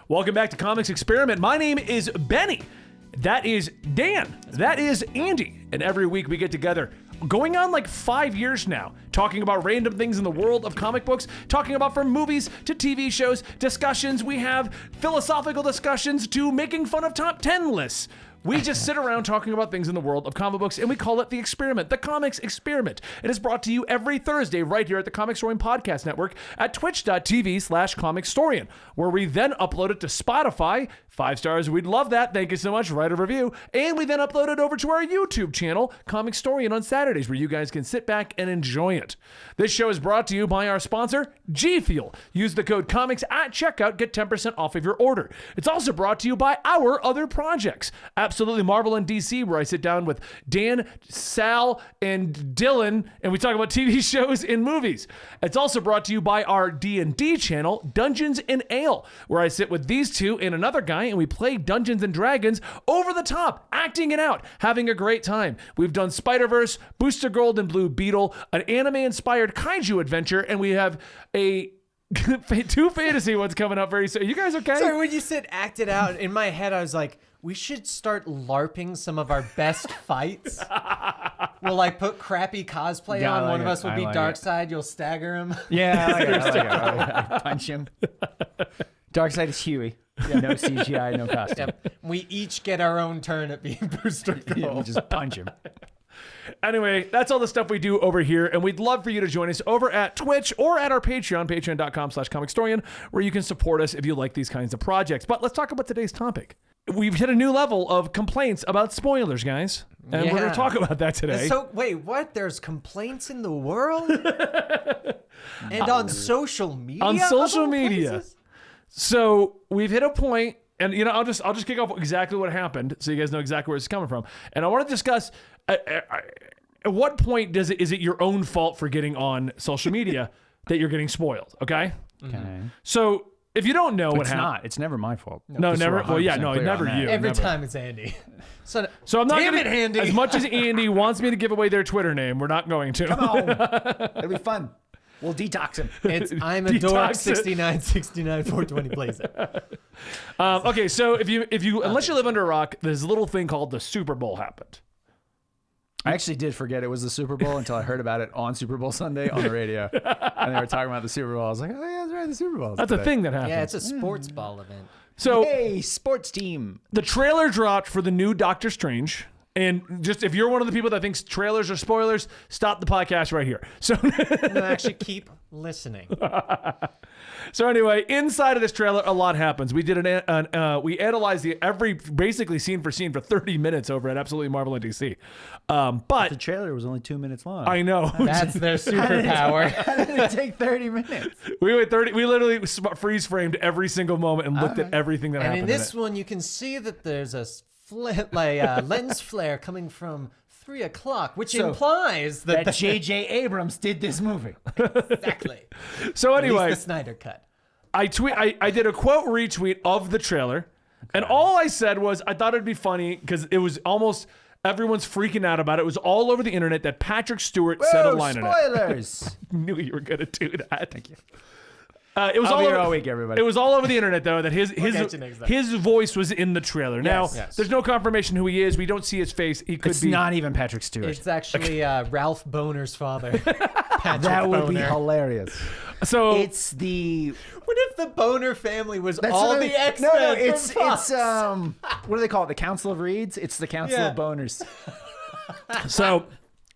Welcome back to Comics Experiment. My name is Benny. That is Dan. That is Andy. And every week we get together, going on like 5 years now, talking about random things in the world of comic books, talking about from movies to TV shows, discussions. We have philosophical discussions to making fun of top 10 lists. We just sit around talking about things in the world of comic books, and we call it The Experiment, the Comics Experiment. It is brought to you every Thursday right here at the Comicstorian Podcast Network at twitch.tv/Comicstorian, where we then upload it to Spotify. 5 stars, we'd love that. Thank you so much. Write a review. And we then upload it over to our YouTube channel, Comicstorian, on Saturdays, where you guys can sit back and enjoy it. This show is brought to you by our sponsor, G Fuel. Use the code COMICS at checkout, get 10% off of your order. It's also brought to you by our other projects, Absolutely Marvel in DC, where I sit down with Dan, Sal, and Dylan, and we talk about TV shows and movies. It's also brought to you by our D&D channel, Dungeons and Ale, where I sit with these two and another guy, and we play Dungeons and Dragons over the top, acting it out, having a great time. We've done Spider-Verse, Booster Gold and Blue Beetle, an anime-inspired kaiju adventure, and we have a 2 fantasy ones coming up very soon. Are you guys okay? Sorry, when you said act it out, in my head I was like, we should start LARPing some of our best fights. We'll like put crappy cosplay on. One of us will be Darkseid. You'll stagger him. Yeah, I like it. Punch him. Darkseid is Huey. Yeah. No CGI, no costume. Yep. We each get our own turn at being Booster Gold. Yeah, we just punch him. Anyway, that's all the stuff we do over here, and we'd love for you to join us over at Twitch or at our Patreon, patreon.com/Comicstorian, where you can support us if you like these kinds of projects. But let's talk about today's topic. We've hit a new level of complaints about spoilers, guys, and we're going to talk about that today. So, wait, what? There's complaints in the world? And on social media? On social media. So we've hit a point, and I'll just kick off exactly what happened, so you guys know exactly where it's coming from. And I want to discuss at what point is it your own fault for getting on social media that you're getting spoiled? Okay. So if you don't know what happened, not. It's never my fault. No, never. Well, yeah, no, never you. Every never. time it's Andy. So I'm not damn gonna, it, Andy. As much as Andy wants me to give away their Twitter name, we're not going to. Come on. It'll be fun. We'll detox him. It's I'm a dork 6969 420 plays it. Okay, so if you unless you live under a rock, there's a little thing called the Super Bowl happened. I actually did forget it was the Super Bowl until I heard about it on Super Bowl Sunday on the radio. And they were talking about the Super Bowl. I was like, oh yeah, that's right, the Super Bowl. That's a thing that happened. Yeah, it's a sports ball event. So hey, sports team. The trailer dropped for the new Doctor Strange. And just if you're one of the people that thinks trailers are spoilers, stop the podcast right here. So no, actually keep listening. So anyway, inside of this trailer, a lot happens. We did we analyzed every basically scene for scene for 30 minutes over at Absolutely Marvel in DC. But the trailer was only 2 minutes long. I know. That's their superpower. How did it take 30 minutes? We literally freeze framed every single moment and looked at everything that happened. And in this one, you can see that there's a lens flare coming from 3 o'clock, which implies that J.J. Abrams did this movie. Exactly. So anyway, at least the Snyder cut. I did a quote retweet of the trailer, and all I said was I thought it'd be funny because it was almost everyone's freaking out about it. It was all over the internet that Patrick Stewart said a line in it. Spoilers! Knew you were gonna do that. Thank you. It was I'll all be over here all week, everybody. It was all over the internet though that his voice was in the trailer. Now there's no confirmation who he is. We don't see his face. He could it's be not even Patrick Stewart. It's actually Ralph Boner's father. Patrick that would be Boner. hilarious. So it's the what if the Boner family was all the X-Men? No, it's what do they call it? The Council of Reeds? It's the Council of Boners. So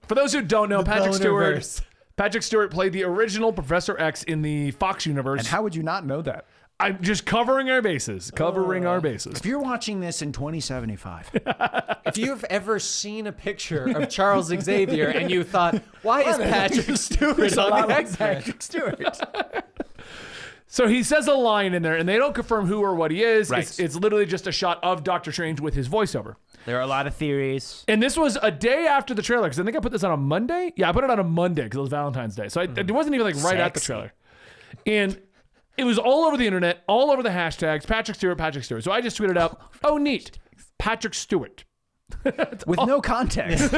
for those who don't know, Patrick Stewart played the original Professor X in the Fox universe. And how would you not know that? I'm just covering our bases. If you're watching this in 2075. If you've ever seen a picture of Charles Xavier and you thought, why is Patrick Stewart on the X-Men? Patrick Stewart. So he says a line in there, and they don't confirm who or what he is. Right. It's literally just a shot of Doctor Strange with his voiceover. There are a lot of theories. And this was a day after the trailer, because I think I put this on a Monday. Yeah, I put it on a Monday because it was Valentine's Day. So it wasn't even like right at the trailer. And it was all over the internet, all over the hashtags, Patrick Stewart. So I just tweeted out, oh, neat, Patrick Stewart. With no context.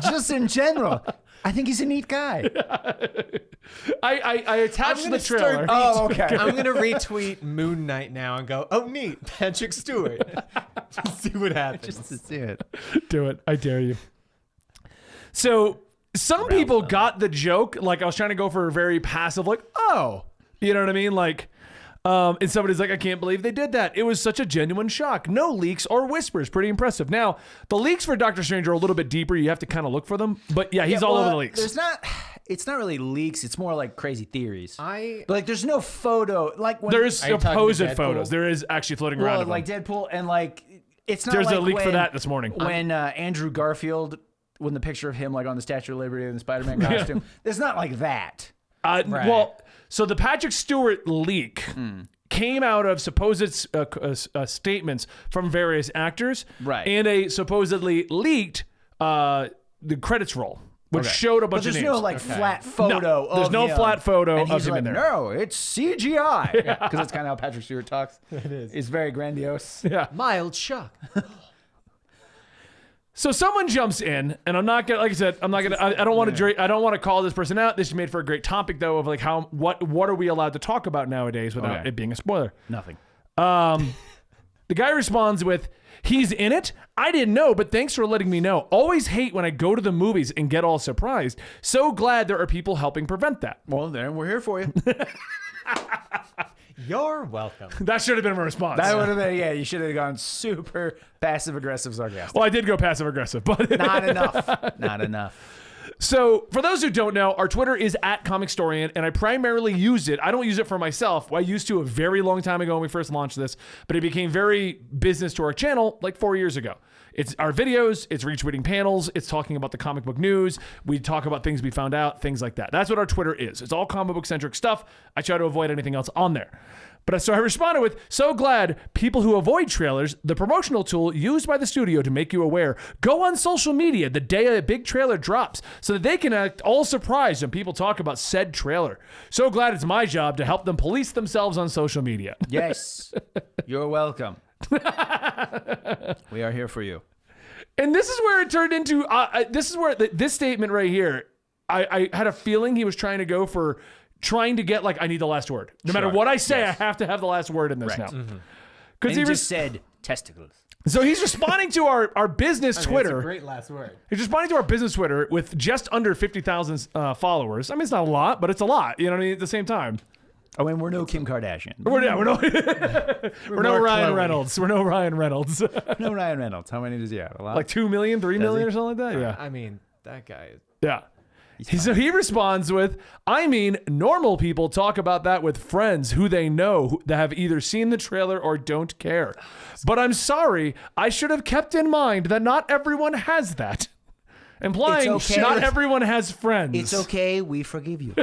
Just in general. I think he's a neat guy. I attached the trailer. Oh, okay. I'm gonna retweet Moon Knight now and go, oh neat, Patrick Stewart. Just see what happens. Just to see it. Do it. I dare you. So some people got the joke. Like I was trying to go for a very passive, like, oh, you know what I mean? Like, and somebody's like, I can't believe they did that. It was such a genuine shock. No leaks or whispers. Pretty impressive. Now, the leaks for Doctor Strange are a little bit deeper. You have to kind of look for them. But yeah, he's all over the leaks. It's not really leaks. It's more like crazy theories. But like, there's no photo. Like when There's Are you talking supposed to Deadpool? photos. There is actually floating around. like Deadpool and like it's not. There's like a leak for when- that this morning. When Andrew Garfield, when the picture of him like on the Statue of Liberty in the Spider-Man costume, it's not like that. Well, so the Patrick Stewart leak came out of supposed statements from various actors, Right. and a supposedly leaked the credits roll, which showed a bunch But of there's names. no like flat photo. there's of no him. flat photo and of he's him like, in there. No, it's CGI because that's kind of how Patrick Stewart talks. it is. It's very grandiose. Yeah. Mild shock. So someone jumps in, and I'm not gonna, like I said, I'm not gonna. I don't want to. I don't want to call this person out. This is made for a great topic, though, of like what are we allowed to talk about nowadays without it being a spoiler. Nothing. The guy responds with, "He's in it? I didn't know, but thanks for letting me know. Always hate when I go to the movies and get all surprised. So glad there are people helping prevent that." Well, then we're here for you. You're welcome. That should have been a response. That would have been, yeah, you should have gone super passive aggressive sarcastic. Well, I did go passive aggressive, but Not enough. Not enough. So, for those who don't know, our Twitter is @Comicstorian, and I primarily use it. I don't use it for myself. I used to a very long time ago when we first launched this, but it became very business to our channel like 4 years ago. It's our videos, it's retweeting panels, it's talking about the comic book news. We talk about things we found out, things like that. That's what our Twitter is. It's all comic book centric stuff. I try to avoid anything else on there. But so I responded with, so glad people who avoid trailers, the promotional tool used by the studio to make you aware, go on social media the day a big trailer drops so that they can act all surprised when people talk about said trailer. So glad it's my job to help them police themselves on social media. Yes. You're welcome. We are here for you. And this is where it turned into, this is where this statement right here, I had a feeling he was trying to go for trying to get like, I need the last word. No matter what I say, I have to have the last word in this now. Because And he just said testicles. So he's responding to our business Twitter. That's a great last word. He's responding to our business Twitter with just under 50,000 followers. I mean, it's not a lot, but it's a lot. You know what I mean? At the same time. I mean, we're no Kim Kardashian. We're no Ryan Reynolds. We're no Ryan Reynolds. No Ryan Reynolds. How many does he have? A lot? Like 2 million, 3 million or something like that? Yeah. I mean, that guy is... Yeah. So he responds with, I mean, normal people talk about that with friends who they know that have either seen the trailer or don't care. But I'm sorry, I should have kept in mind that not everyone has that. Implying It's okay. not everyone has friends. It's okay. We forgive you.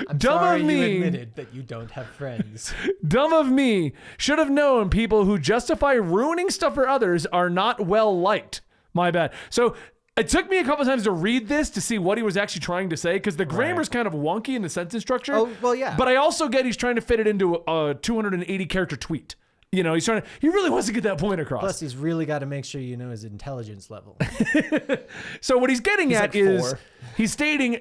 I'm Dumb sorry of me. you admitted that you don't have friends. Dumb of me. Should have known people who justify ruining stuff for others are not well liked. My bad. So it took me a couple times to read this to see what he was actually trying to say because the grammar's kind of wonky in the sentence structure. Oh, well, yeah. But I also get he's trying to fit it into a 280 character tweet. You know, he really wants to get that point across. Plus, he's really got to make sure you know his intelligence level. So what he's getting at like is 4. he's stating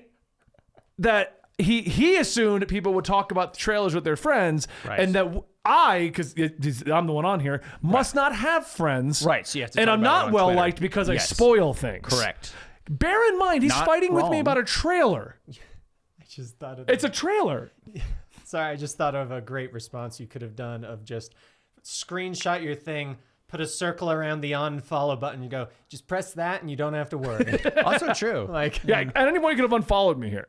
that he assumed people would talk about the trailers with their friends, and that because I'm the one on here, must not have friends. Right, so you have to and talk I'm about it not on well Twitter. liked because I Yes. spoil things. Correct. Bear in mind, he's Not fighting with me wrong. about a trailer. I just thought of It's a trailer. Sorry, I just thought of a great response you could have done of just screenshot your thing, put a circle around the unfollow button, and go, just press that and you don't have to worry. Also true. Like, Yeah, at any point you could have unfollowed me here.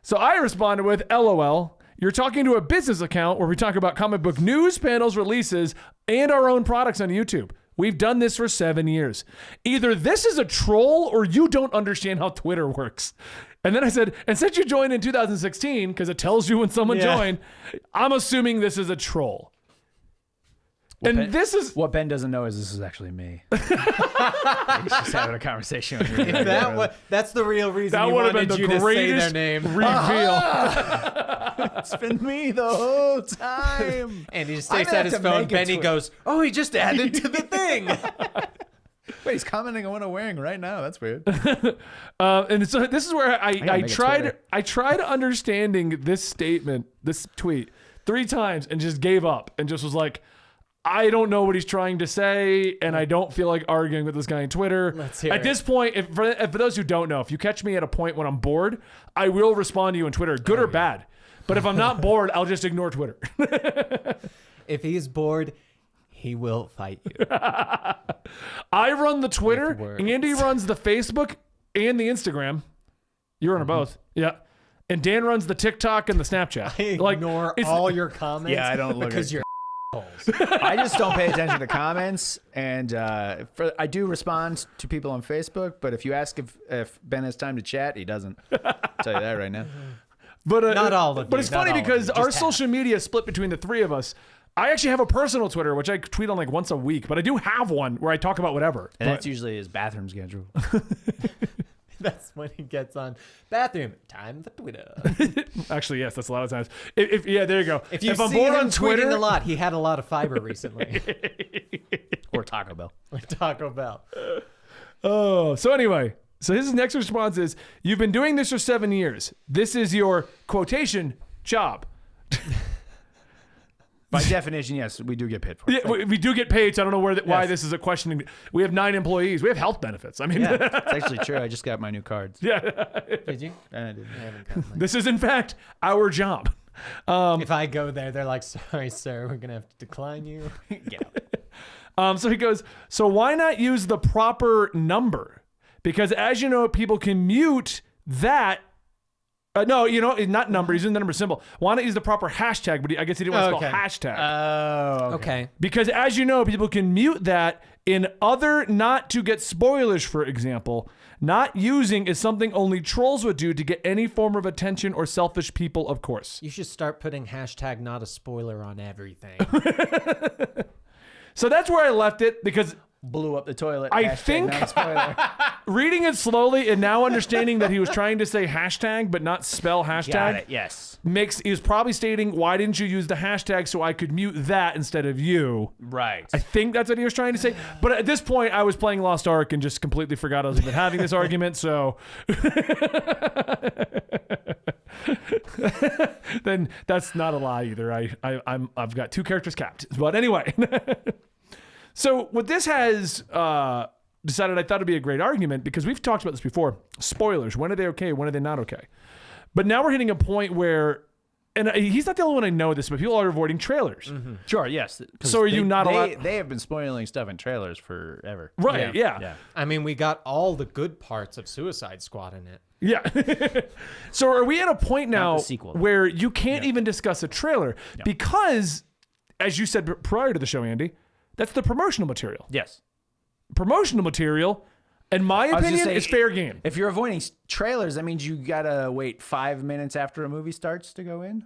So I responded with, LOL, you're talking to a business account where we talk about comic book news, panels, releases, and our own products on YouTube. We've done this for 7 years. Either this is a troll or you don't understand how Twitter works. And then I said, and since you joined in 2016, because it tells you when someone joined, I'm assuming this is a troll. This is What Ben doesn't know is this is actually me. He's just having a conversation with me. that's the real reason that you would have wanted been the you to say their greatest name. reveal. It's been me the whole time. And he just I'm takes gonna out his have to phone. make a Benny tweet. goes, oh, he just added to the thing. Wait, he's commenting on what I'm wearing right now. That's weird. And so this is where I make a tried. Twitter. I tried understanding this statement, this tweet, 3 times, and just gave up, and just was like, I don't know what he's trying to say, and I don't feel like arguing with this guy on Twitter. Let's hear At it. this point, for those who don't know, if you catch me at a point when I'm bored, I will respond to you on Twitter, good or bad. But if I'm not bored, I'll just ignore Twitter. If he's bored, he will fight you. I run the Twitter, With words. Andy runs the Facebook and the Instagram. You run both. Yeah. And Dan runs the TikTok and the Snapchat. I ignore all your comments. Yeah, I don't look because at you're I just don't pay attention to comments, and I do respond to people on Facebook. But if you ask if Ben has time to chat, he doesn't. I'll tell you that right now. But Not all of But you, it's not funny all of because you, our just social media is split between the 3 of us. I actually have a personal Twitter, which I tweet on like once a week, but I do have one where I talk about whatever. And that's usually his bathroom schedule. That's when he gets on bathroom time for Twitter. Actually, yes, that's a lot of times. If yeah, there you go. If you I'm see bored him on Twitter, tweeting a lot, he had a lot of fiber recently. Or Taco Bell. Like Taco Bell. Oh, so anyway, so his next response is, "You've been doing this for 7 years. This is your quotation job." By definition, yes, we do get paid for it. Yeah, we do get paid, so I don't know why this is a question. We have 9 employees. We have health benefits. I mean, Yeah. It's actually true. I just got my new cards. yeah. Did you? I did. I haven't gotten mine. This is in fact our job. If I go there, they're like, sorry, sir, we're going to have to decline you. Get out. So he goes, so why not use the proper number? Because as you know, people can mute that. No, not number. He's using the number symbol. Why not use the proper hashtag? But I guess he didn't want to spell hashtag. Oh, Okay. Because as you know, people can mute that in other not to get spoilers, for example. Not using is something only trolls would do to get any form of attention or selfish people, of course. You should start putting hashtag not a spoiler on everything. So that's where I left it because Blew up the toilet. I Hashtag think- not a spoiler. reading it slowly and now understanding that he was trying to say hashtag but not spell hashtag Got it. Yes. he was probably stating, why didn't you use the hashtag so I could mute that instead of you? Right. I think that's what he was trying to say. But at this point, I was playing Lost Ark and just completely forgot I was even having this argument. So then that's not a lie either. I've got 2 characters capped. But anyway, so what this has decided, I thought it'd be a great argument because we've talked about this before. Spoilers. When are they okay? When are they not okay? But now we're hitting a point where, and he's not the only one I know this, but people are avoiding trailers. Mm-hmm. Sure. Yes. So are you not allowed? They have been spoiling stuff in trailers forever. Right. Yeah. Yeah. I mean, we got all the good parts of Suicide Squad in it. Yeah. So are we at a point now the sequel. where you can't even discuss a trailer because, as you said prior to the show, Andy, that's the promotional material. Yes. Promotional material, in my was gonna opinion, say, is fair game. If you're avoiding trailers, that means you gotta wait 5 minutes after a movie starts to go in.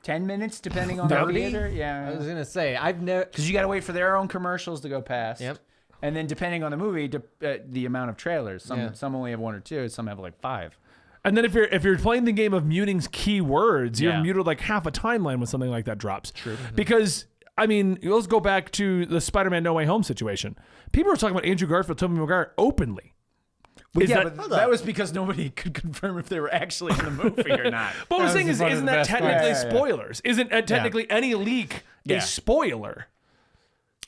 10 minutes, depending on the 30? theater. I Yeah. was going to say, I've never. Because you gotta wait for their own commercials to go past. Yep. And then depending on the movie, the amount of trailers. Yeah. Some only have 1 or 2. Some have like 5. And then if you're playing the game of muting keywords, you're Yeah. muted like half a timeline when something like that drops. True. Because I mean, let's go back to the Spider-Man No Way Home situation. People were talking about Andrew Garfield, Tobey Maguire openly. Is yeah, that- but that was because nobody could confirm if they were actually in the movie or not. But what I'm That saying was is, one of isn't the that best technically parts. Yeah, yeah. spoilers? Isn't technically any leak Yeah. a spoiler?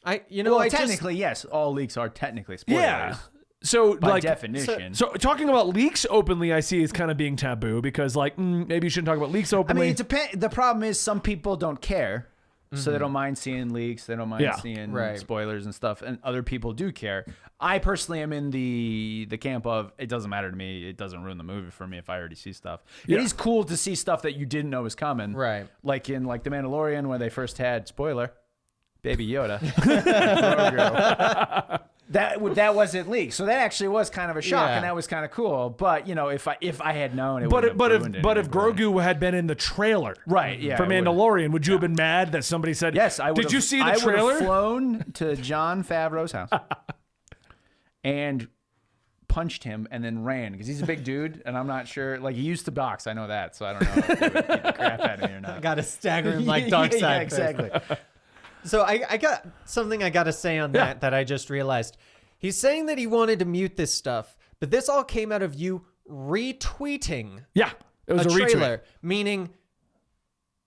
Well, technically, yes, all leaks are technically spoilers. Yeah. So By like definition. So talking about leaks openly, I see is kind of being taboo because maybe you shouldn't talk about leaks I openly. mean, it depends. The problem is some people don't care. So they don't mind seeing leaks. They don't mind Yeah. seeing Right. spoilers and stuff. And other people do care. I personally am in the camp of it doesn't matter to me. It doesn't ruin the movie for me if I already see stuff. Yeah. It is cool to see stuff that you didn't know was coming. Right. Like in The Mandalorian where they first had spoiler, Baby Yoda. Grogu. That wasn't leaked, so that actually was kind of a shock, Yeah. and that was kind of cool. But if I had known, it but wouldn't have ruined if anything for me. Grogu had been in the trailer, Right, yeah, for it would've. Mandalorian, would you have been mad that somebody said, Yes, I would. Did you see the I would trailer? have flown to Jon Favreau's house and punched him and then ran because he's a big dude, and I'm not sure. Like he used to box, I know that, so I don't know if they would beat the crap out of me or not. Got to stagger him like Darkseid. Yeah, exactly. So I got something I got to say on that I just realized. He's saying that he wanted to mute this stuff, but this all came out of you retweeting Yeah, it was a trailer, retweet. meaning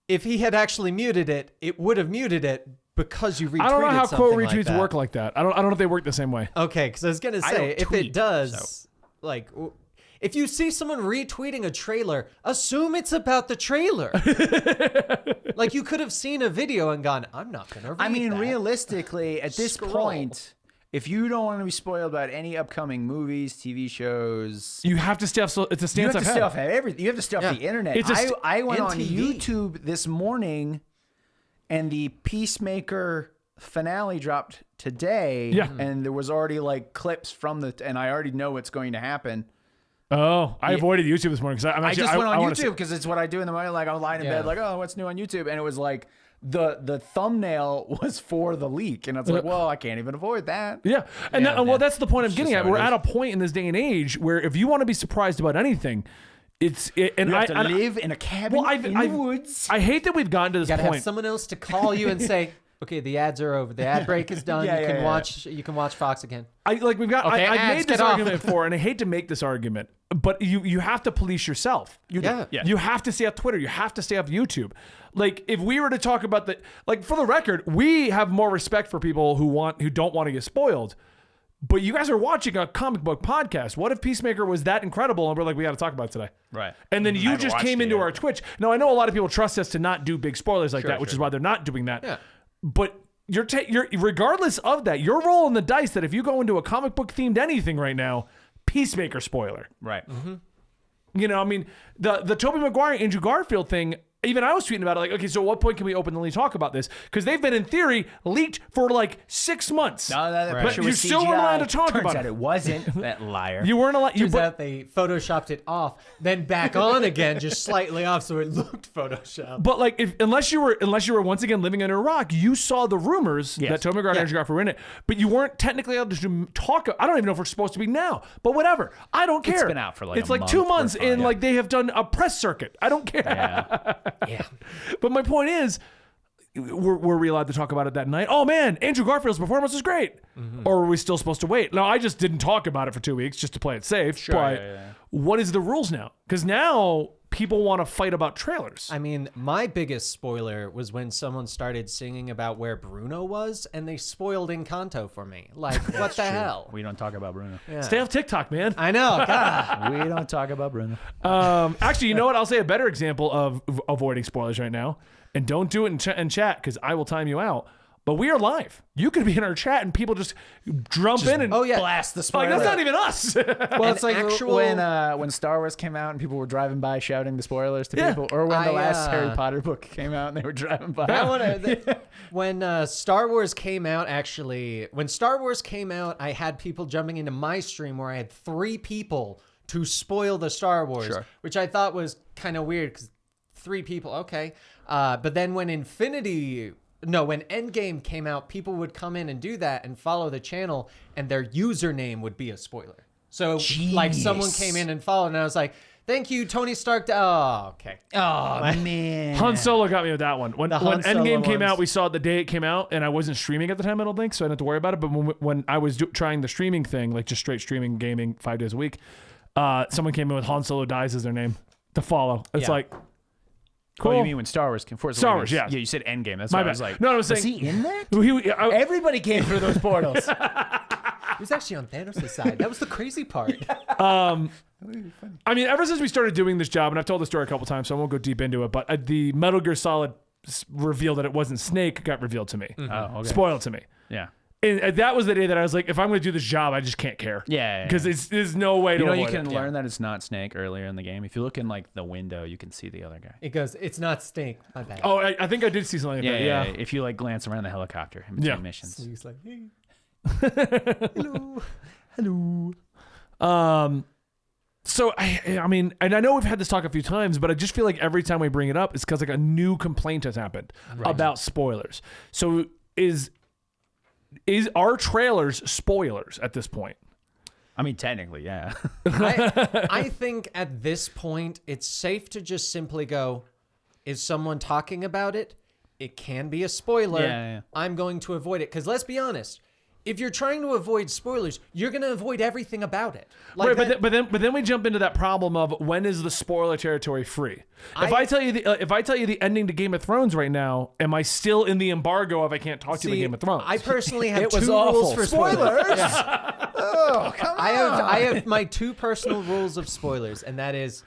if he had actually muted it, it would have muted it because you retweeted. I don't know how quote something retweets like work like that. I don't know if they work the same way. Okay, because I was gonna I say don't if tweet, it does, so. like, if you see someone retweeting a trailer, assume it's about the trailer. Like you could have seen a video and gone, "I'm not gonna read I mean, that." realistically, at this Scroll. point, if you don't want to be spoiled about any upcoming movies, TV shows, You have to stay off. It's a you stance have I've to had. stay off everything. You have to stay off Yeah. the internet. It's a I went and on TV. YouTube this morning, and the Peacemaker finale dropped today. Yeah. And there was already like clips from and I already know what's going to happen. Oh, I avoided YouTube this morning because I'm I actually. just went on wanna see- YouTube because it's what I do in the morning. Like I'm lying in Yeah. bed, like, oh, what's new on YouTube? And it was like the thumbnail was for the leak, and it's like, well, I can't even avoid that. Yeah, and Yeah, well, that's the point I'm getting just at. how We're it at is. a point in this day and age where if you want to be surprised about anything, and You have I to live in a cabin well, in the woods. I hate that we've gotten to this You gotta point. have someone else to call you and say, "Okay, the ads are over. The ad break is done. Yeah, you yeah, can yeah. watch. You can watch Fox again." We've got. Okay, I've ads, made this get off. argument before, and I hate to make this argument, but you have to police yourself. You do. Yeah. Yeah. You have to stay off Twitter. You have to stay off YouTube. Like if we were to talk about for the record, we have more respect for people who don't want to get spoiled. But you guys are watching a comic book podcast. What if Peacemaker was that incredible and we're like, we got to talk about it today? Right. And then I you haven't just watched came it into yet. our Twitch. Now I know a lot of people trust us to not do big spoilers like Sure, that, which sure. is why they're not doing that. Yeah. But you're regardless of that, you're rolling the dice that if you go into a comic book themed anything right now, Peacemaker spoiler. Right. You know, I mean, the Tobey Maguire, Andrew Garfield thing, even I was tweeting about it, like, okay, so at what point can we openly talk about this? Because they've been, in theory, leaked for like 6 months. No, that Right. picture But you was still CGI. weren't allowed to talk Turns about out it. it wasn't. That liar. You weren't allowed. Turns out they photoshopped it off, then back on again, just slightly off, so it looked photoshopped. But like, unless you were once again living under a rock, you saw the rumors Yes. that Tobey Maguire and Andrew Garfield were in it, but you weren't technically able to talk. I don't even know if we're supposed to be now, but whatever. I don't care. been out for like it's a like month. 2 We're months, fine, and yeah. like they have done a press circuit. I don't care. Yeah. Yeah. But my point is, were we allowed to talk about it that night? Oh man, Andrew Garfield's performance was great. Or were we still supposed to wait? No, I just didn't talk about it for 2 weeks just to play it safe. But yeah. what is the rules now? Because now people want to fight about trailers. I mean, my biggest spoiler was when someone started singing about where Bruno was, and they spoiled Encanto for me. Like, what the hell? We don't talk about Bruno. Yeah. Stay off TikTok, man. I know. God. We don't talk about Bruno. Actually, you know what? I'll say a better example of avoiding spoilers right now. And don't do it in chat because I will time you out. But we are live. You could be in our chat and people just jump in and Oh yeah. Blast the like spoiler. that's not even us. Well, it's like actual. when Star Wars came out and people were driving by shouting the spoilers to Yeah. people, or when the I, last Harry Potter book came out and they were driving by. I wanna, when Star Wars came out, actually, when Star Wars came out, I had people jumping into my stream where I had 3 people to spoil the Star Wars, Sure. which I thought was kind of weird because 3 people, okay. But then when when Endgame came out, people would come in and do that and follow the channel, and their username would be a spoiler. So like someone came in and followed, and I was like, "Thank you, Tony Stark." Oh, okay. Oh man. Han Solo got me with that one. When Han Solo Endgame came ones. out, we saw it the day it came out, and I wasn't streaming at the time, I don't think, so I didn't have to worry about it. But when I was trying the streaming thing, like just straight streaming gaming 5 days a week, someone came in with Han Solo dies as their name to follow. It's Yeah. like, Cool. cool. You mean when Star Wars came? Star Wars, yeah. Yeah, you said Endgame. That's My why I bad. was like, No, I was saying- he in that? Everybody came through those portals. He was actually on Thanos' side. That was the crazy part. I mean, ever since we started doing this job, and I've told the story a couple times, so I won't go deep into it, but the Metal Gear Solid reveal that it wasn't Snake got revealed to me. Oh, okay. Spoiled to me. Yeah. And that was the day that I was like, if I'm going to do this job, I just can't care. Yeah. Because there's no way to you know, avoid you can it. learn that it's not Snake earlier in the game. If you look in like the window, you can see the other guy. It goes, "It's not Snake." My bad. Oh, I think I did see something like that. Yeah. Yeah. If you like glance around the helicopter in between Yeah. missions. He's like, "Hey." Hello. So I mean, and I know we've had this talk a few times, but I just feel like every time we bring it up, it's because like a new complaint has happened about spoilers. So is our trailers spoilers at this point? I mean, technically, yeah. I think at this point, it's safe to just simply go, is someone talking about it? It can be a spoiler. Yeah. I'm going to avoid it. Because let's be honest, if you're trying to avoid spoilers, you're going to avoid everything about it. Right, Like but then we jump into that problem of when is the spoiler territory free? If I tell you the ending to Game of Thrones right now, am I still in the embargo if I can't talk to you about Game of Thrones? I personally have It was two awful. rules for spoilers. Oh, come on. I have my two personal rules of spoilers, and that is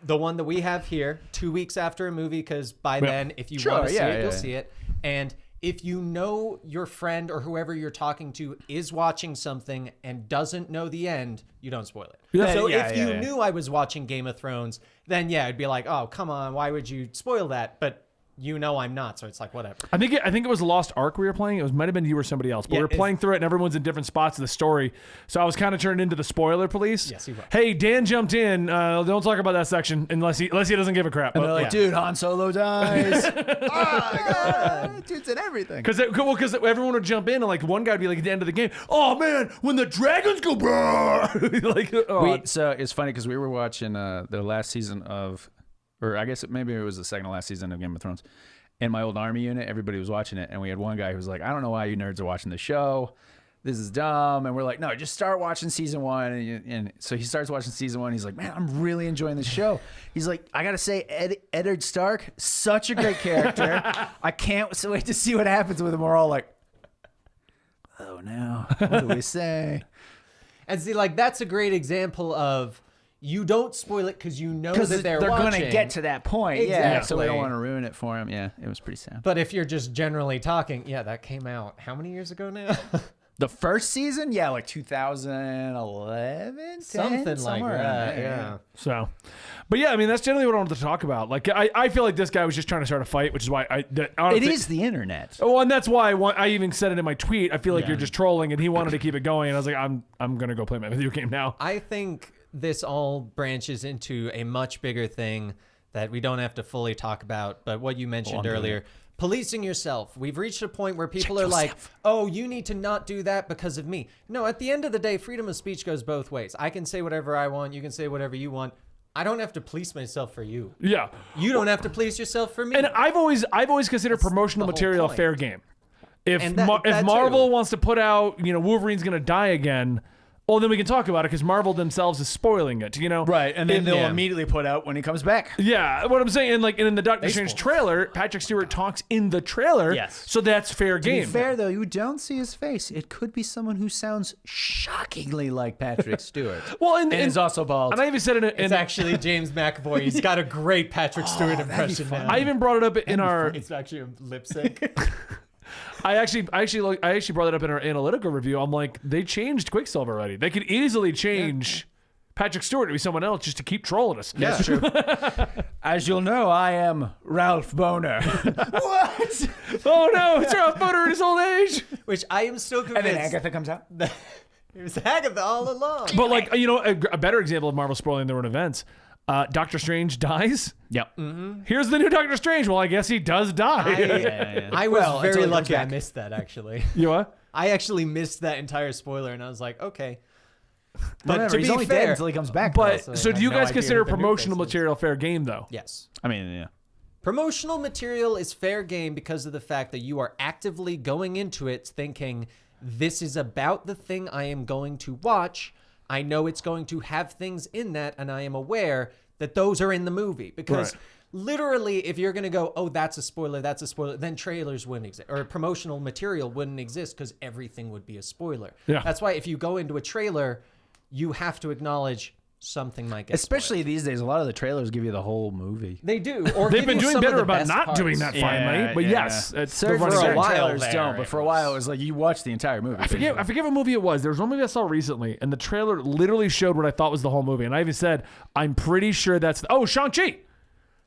the one that we have here, 2 weeks after a movie, because by then, if you want to see it, you'll see it. And if you know your friend or whoever you're talking to is watching something and doesn't know the end, you don't spoil it. Yeah. So Yeah, if you knew I was watching Game of Thrones, then yeah, it'd be like, oh, come on, why would you spoil that? But you know I'm not, so it's like, whatever. I think it was Lost Ark we were playing. It might have been you or somebody else, but Yeah, we were playing through it, and everyone's in different spots of the story. So I was kind of turned into the spoiler police. Yes, you were. Hey, Dan jumped in. Don't talk about that section unless he doesn't give a crap. And they're like, dude, Han Solo dies. Oh my god, dude's in everything. Because everyone would jump in, and like one guy would be like at the end of the game, oh man, when the dragons go, like, oh. So it's funny because we were watching the last season of, or I guess maybe it was the second to last season of Game of Thrones. In my old army unit, everybody was watching it, and we had one guy who was like, I don't know why you nerds are watching the show. This is dumb. And we're like, no, just start watching season one. And so he starts watching season one. He's like, man, I'm really enjoying the show. He's like, I got to say, Eddard Stark, such a great character. I can't wait to see what happens with him. We're all like, oh no, what do we say? And see, like, that's a great example of you don't spoil it because you know that they're going watching. to get to that point. Yeah, so we Exactly. don't want to ruin it for him. Yeah, it was pretty sad. But if you're just generally talking, yeah, that came out how many years ago now? The first season, yeah, like 2011, Something 10, like somewhere around that, there, yeah. So, but yeah, I mean, that's generally what I wanted to talk about. Like, I feel like this guy was just trying to start a fight, which is why It is the internet. Oh, and that's why I even said it in my tweet. I feel like you're just trolling, and he wanted to keep it going, and I was like, I'm gonna go play my video game now. I think this all branches into a much bigger thing that we don't have to fully talk about, but what you mentioned earlier, policing yourself. We've reached a point where people are like, oh, you need to not do that because of me. No, at the end of the day, freedom of speech goes both ways. I can say whatever I want. You can say whatever you want. I don't have to police myself for you. Yeah, You don't have to police yourself for me. and I've always considered promotional the whole material point. fair game. If And that if Marvel too. wants to put out, Wolverine's gonna die again, well, then we can talk about it because Marvel themselves is spoiling it. Right, and then If- they'll yeah. immediately put out when he comes back. Yeah, what I'm saying, and in the Doctor Strange trailer, Patrick Stewart talks in the trailer. Yes. So that's fair To be game. fair, though, you don't see his face. It could be someone who sounds shockingly like Patrick Stewart. Well, and is also bald. And I even said it in it's actually James McAvoy. He's got a great Patrick Stewart impression now. I even brought it up in our. It's actually a lip sync. I actually brought it up in our analytical review. I'm like, they changed Quicksilver already. They could easily change Patrick Stewart to be someone else just to keep trolling us. Yeah, true. As you'll know, I am Ralph Boner. What? Oh no, it's Ralph Boner in his old age. Which I am still convinced. And then Agatha comes out. It was Agatha all along. But like, a better example of Marvel spoiling their own events. Doctor Strange dies. Yep. Here's the new Doctor Strange. Well, I guess he does die. I was Well, until very he comes lucky I back. missed that, actually. You what? I actually missed that entire spoiler, and I was like, okay. But Remember, to he's be only dead fair, until he comes back. But So so I do have you no guys idea consider who the new promotional face is. material fair game though? yes. I mean, yeah. Promotional material is fair game because of the fact that you are actively going into it thinking, this is about the thing I am going to watch. I know it's going to have things in that, and I am aware that those are in the movie. Because Right. literally, if you're going to go, oh, that's a spoiler, then trailers wouldn't exist. Or promotional material wouldn't exist because everything would be a spoiler. Yeah. That's why if you go into a trailer, you have to acknowledge something might get Especially spoiled. these days, a lot of the trailers give you the whole movie. They do. Or They've give been you doing some of better the about best not parts. doing that finally. But yes, it's the For running a game. while, there, don't. But it for a while, it was like you watched the entire movie. I forget what movie it was. There was one movie I saw recently, and the trailer literally showed what I thought was the whole movie. And I even said, I'm pretty sure that's Shang-Chi.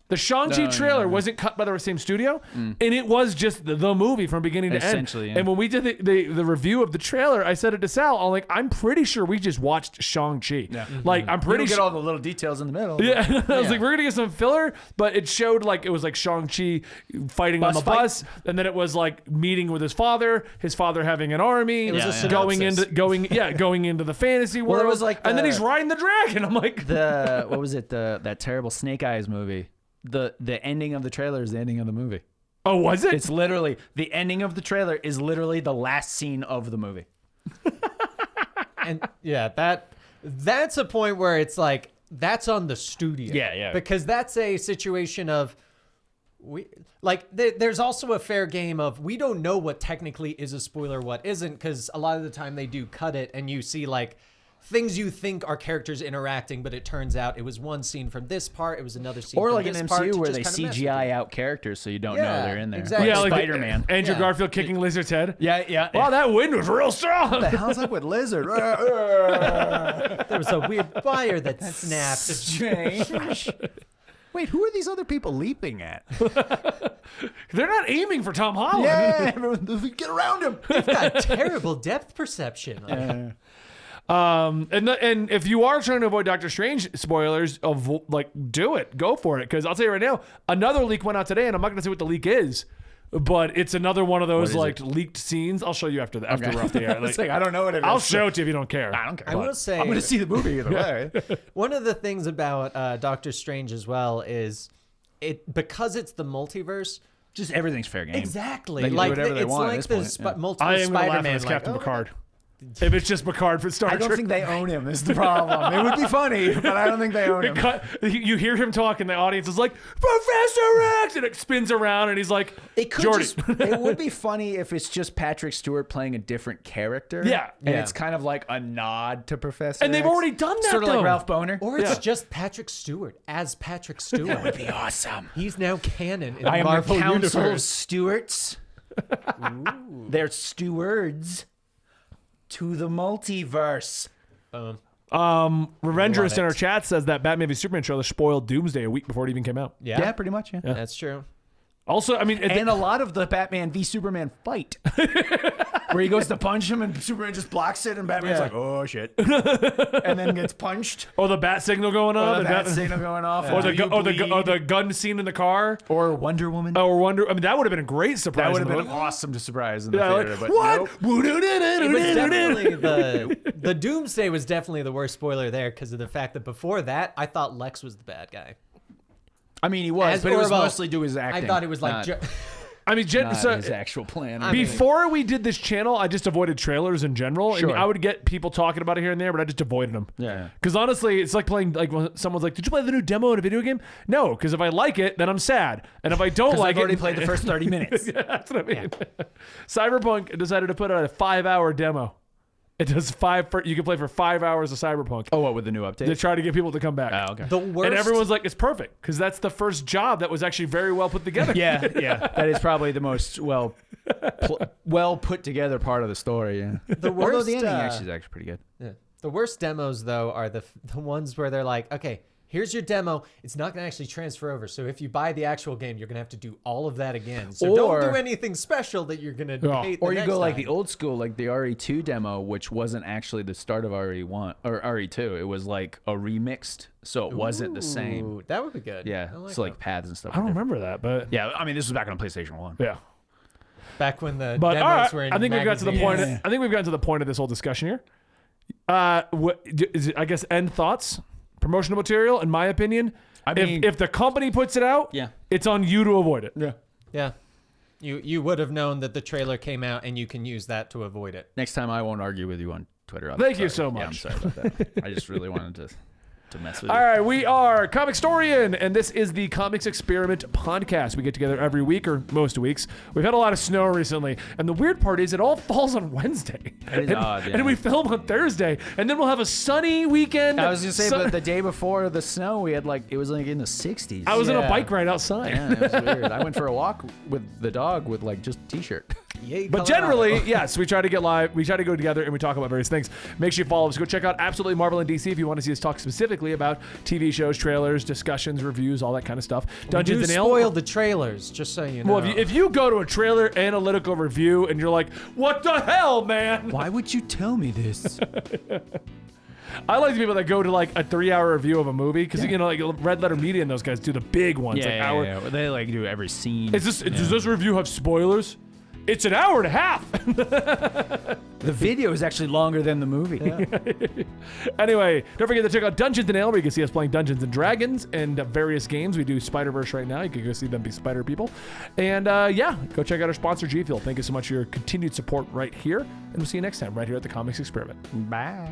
The Shang-Chi trailer wasn't cut by the same studio, and it was just the movie from beginning to end. Essentially, yeah. And when we did the review of the trailer, I said it to Sal. I'm like, I'm pretty sure we just watched Shang-Chi. Yeah. Like, I'm You pretty don't get sure. all the little details in the middle. Yeah, I was Yeah. like, we're gonna get some filler, but it showed like it was like Shang-Chi fighting on the Bus fight. bus, and then it was like meeting with his father having an army, was a going synopsis. going into the fantasy world. Well, it was like and then the- he's riding the dragon. I'm like, What was it? That terrible Snake Eyes movie. The ending of the trailer is the ending of the movie. oh, was it? It's literally the ending of the trailer is literally the last scene of the movie. And yeah, that's a point where it's like that's on the studio. Yeah. Because that's a situation of there's also a fair game of we don't know what technically is a spoiler, what isn't, because a lot of the time they do cut it and you see like things you think are characters interacting, but it turns out it was one scene from this part, it was another scene Or from like this an part MCU to where just they kinda mess with CGI you. out characters so you don't know Yeah, they're in there. exactly. Like Yeah, like Spider-Man. Andrew Yeah. Garfield kicking Lizard's head. Yeah. Wow, that wind was real strong. What the hell's up with Lizard? There was a weird fire that snapped. Strange. Wait, who are these other people leaping at? They're not aiming for Tom Holland. Yeah, everyone, get around him. They've got terrible depth perception. And if you are trying to avoid Doctor Strange spoilers, do it, go for it. Because I'll tell you right now, another leak went out today, and I'm not going to say what the leak is, but it's another one of those What is leaked scenes. I'll show you after we're off the air. It's like, I don't know what it is. I'll show it to you if you don't care. I don't care. I will say, I'm going to see the movie either way. one of the things about Doctor Strange as well is because it's the multiverse. Just everything's fair game. Exactly. They can do like whatever they it's want at like this the point, yeah. multiple I am going to laugh Spider-Man. when it's Like, Captain oh, Picard. If it's just Picard for Star I Trek. don't think they own him is the problem. It would be funny, but I don't think they own him. You hear him talk, and the audience is like, Professor X! And it spins around, and he's like, It could Jordy. it would be funny if it's just Patrick Stewart playing a different character. Yeah. And Yeah. it's kind of like a nod to Professor And they've X. already done that, Sort of though. like Ralph Boner. Or it's Yeah. just Patrick Stewart as Patrick Stewart. That would be awesome. He's now canon in I the am Marvel the Council of universe. Stewards. They're stewards to the multiverse. Revengerist Love in our it. chat says that Batman v Superman trailer spoiled Doomsday a week before it even came out. Yeah, Pretty much, yeah. that's true. Also, I mean, And a lot of the Batman v Superman fight. Where he goes to punch him and Superman just blocks it and Batman's Yeah. like, oh shit. And then gets punched. or the bat signal going on, Or the and bat Bat- signal going off. or the Do you gu- or the gu- bleed? or the gun scene in the car, Or Wonder Woman. or Wonder. I mean, that would have been a great surprise. That would have in the been movie. awesome to surprise in the Yeah, theater. like, But what? nope. It was definitely the Doomsday was definitely the worst spoiler there because of the fact that before that I thought Lex was the bad guy. I mean, he was, but it or was well, mostly due his acting. I thought it was like not, I mean, not his actual plan. I mean- before we did this channel, I just avoided trailers in general. Sure. And I would get people talking about it here and there, but I just avoided them. Yeah. Because honestly, it's like playing, like when someone's like, did you play the new demo in a video game? No, because if I like it, then I'm sad. And if I don't like I've already it. played the first 30 minutes. Yeah, that's what I mean. Cyberpunk decided to put out a 5-hour demo. It does you can play for 5 hours of Cyberpunk. Oh, what, with the new update? To try to get people to come back. Oh, okay. the worst. And everyone's like, it's perfect because that's the first job that was actually very well put together. Yeah. That is probably the most well put together part of the story. Yeah. The Although worst. the ending actually is actually pretty good. Yeah. The worst demos though are the ones where they're like, okay, here's your demo. It's not going to actually transfer over. So if you buy the actual game, you're going to have to do all of that again. So Or- don't do anything special that you're going to Oh. hate. Or the you next go like time. the old school, like the RE2 demo, which wasn't actually the start of RE1 or RE2. It was like a remixed, so it wasn't the same. Ooh, that would be good. Yeah, I so that. like pads and stuff. I don't were different. remember that, but Yeah, I mean, this was back on PlayStation 1. yeah. Back when the But demos all right, were in I think we've got to the point. magazines. I think we've gotten to the point of this whole discussion here. I guess end thoughts, promotional material. In my opinion, I mean- if the company puts it out, Yeah. it's on you to avoid it. Yeah. Yeah. You would have known that the trailer came out and you can use that to avoid it. Next time I won't argue with you on Twitter. I'm Thank you sorry. so Yeah, I'm much. sorry about that. I just really wanted to mess with All you. right, we are Comicstorian, and this is the Comics Experiment podcast. We get together every week, or most weeks. We've had a lot of snow recently, and the weird part is it all falls on Wednesday. It is odd, yeah. And we film on Thursday, and then we'll have a sunny weekend. I was gonna say, Sun- but the day before the snow, we had it was like in the 60s. I was on a Yeah. bike ride outside. Yeah, it was weird. I went for a walk with the dog with just a t-shirt. Yay, But Colorado. generally, yes, we try to get live. We try to go together and we talk about various things. Make sure you follow us. Go check out Absolutely Marvel and DC if you want to see us talk specifically about TV shows, trailers, discussions, reviews, all that kind of stuff. Dungeons you and Ale. spoiled the trailers, just so you know. Well, if you go to a trailer analytical review and you're like, what the hell, man? Why would you tell me this? I like the people that go to like a 3-hour review of a movie because, like Red Letter Media and those guys do the big ones. like hour. They do every scene. Does this review have spoilers? It's an hour and a half. The video is actually longer than the movie. Anyway, don't forget to check out Dungeons and Ale, where you can see us playing Dungeons and Dragons and various games. We do Spider-Verse right now. You can go see them be Spider people. And yeah, go check out our sponsor, G Fuel. Thank you so much for your continued support right here. And we'll see you next time right here at the Comics Experiment. Bye.